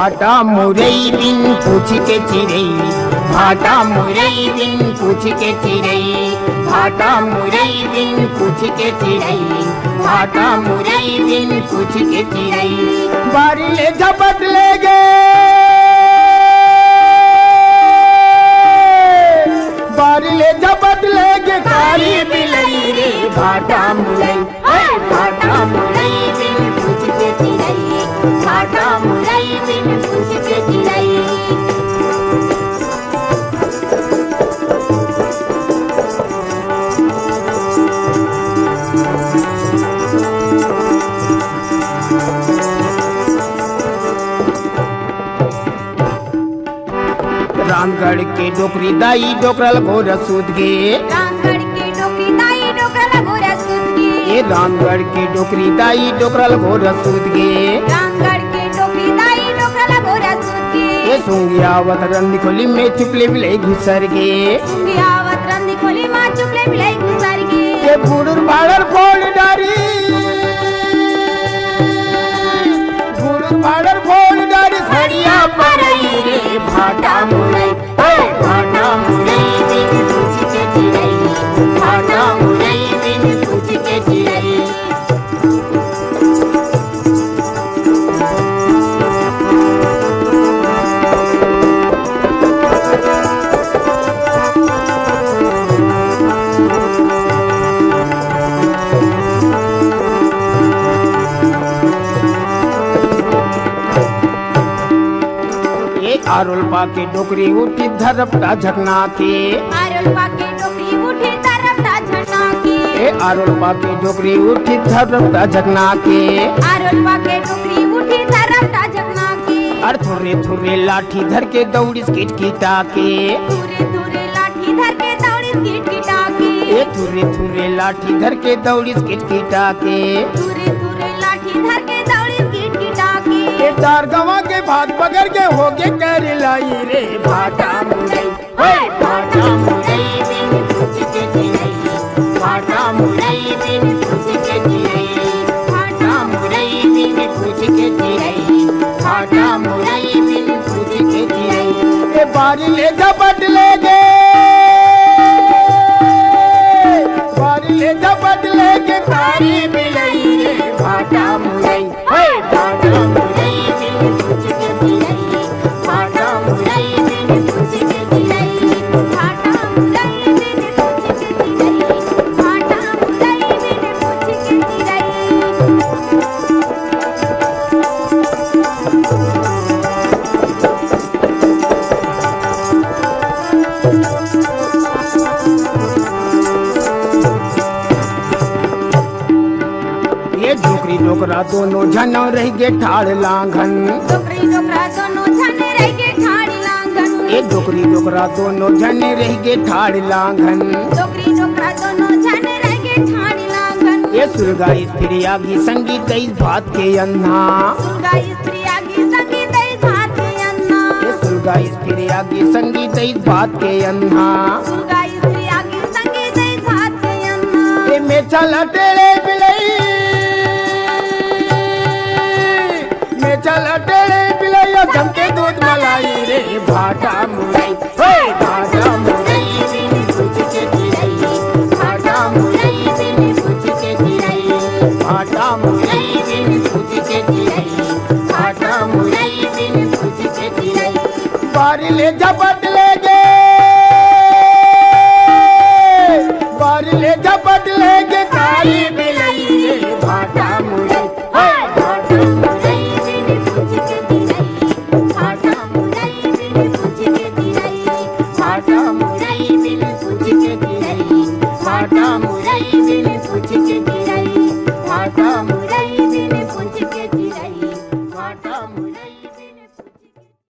भाटा मुरई बिन पूछ के चिरई, भाटा मुरई बिन पूछ के चिरई, भाटा मुरई बिन पूछ के चिरई, भाटा मुरई बिन पूछ के चिरई। बारी ले झपट ले गे, बारी ले झपट ले गे कारी बिलई रे, भाटा मुरई, भाटा मुरई बिन पूछ के चिरई, भाटा मुरई बिन पूछ के चिरई। रामगढ़ के डोकरी दाई डोकरल घोर सूद गे, रामगढ़ के डोकरी दाई डोकरल घोर सूद गे, ये रामगढ़ के डोकरी दाई डोकरल घोर सूद गे, रामगढ़ के डोकरी दाई डोकरल घोर सूद गे। ये सुंगियावत रंदी खोली में चुपले बिलाई घुसर गे, सुंगियावत रंदी खोली मां चुपले बिलाई घुसर गे। ये बुड़ुर बाड़र फोड़ डारी, बुड़ुर बाड़र फोड़ डारी सड़िया परई रे, भाटा मुरई, भाटा मुरई बिन पूछ के चिरई, भाटा मुरई बिन पूछ के चिरई। आरोल पाके डोकरी उठी धरपटा झकना के, आरोल पाके डोकरी उठी धरपटा झकना के, आरोल पाके डोकरी उठी धरपटा झकना के, आरोल पाके डोकरी उठी धरपटा झकना के। अर थोरे थोरे लाठी धर के दौड़ी किट किटा के, थोरे थोरे लाठी धर के दौड़ी किट किटा के, ए थोरे थोरे लाठी धर के दौड़ी किट किटा के, थोरे थोरे लाठी धर के दौड़ी किट किटा के। ए तार गवा के भात पकड़ के होके कर लाई रे, भाटा मुरई, भाटा मुरई बिन पूछ के चिरई, भाटा मुरई बिन पूछ के चिरई, भाटा मुरई बिन पूछ के चिरई, भाटा मुरई बिन पूछ के चिरई। ए बारी ले झपट ले गे, बारी ले झपट ले गे कारी बिलई रे, भाटा मुरई, भाटा मुरई बिन पूछ के चिरई, भाटा मुरई बिन पूछ के चिरई, भाटा मुरई बिन पूछ के चिरई, भाटा मुरई बिन पूछ के चिरई। ये डोकरी डोकरा दोनों झन रह गे ठाड़ लांघन, डोकरी डोकरा दोनों झन रह गे ठाड़ लांघन, ये डोकरी डोकरा दोनों झन रह गे ठाड़ लांघन, डोकरी डोकरा दोनों झन रह गे ठाड़ लांघन। ये सुरगाई फिर आगी संगीत इस बात के अन्ना, सुरगाई स्त्री आगी संगीत इस बात के अन्ना, ये सुरगाई फिर आगी संगीत इस बात के अन्ना, सुरगाई स्त्री आगी संगीत इस बात के अन्ना। ये मेचा लटेड़े बिलई, मेचा लटेड़े बिलई जमके दूध मलाई रे, भाटा मुरई, भाटा मुरई बिन पूछ के चिरई, भाटा मुरई बिन पूछ के चिरई, भाटा मुरई बिन पूछ के चिरई, भाटा मुरई बिन पूछ के चिरई। बारी ले झपट ले गे, बारी ले झपट ले गे कारी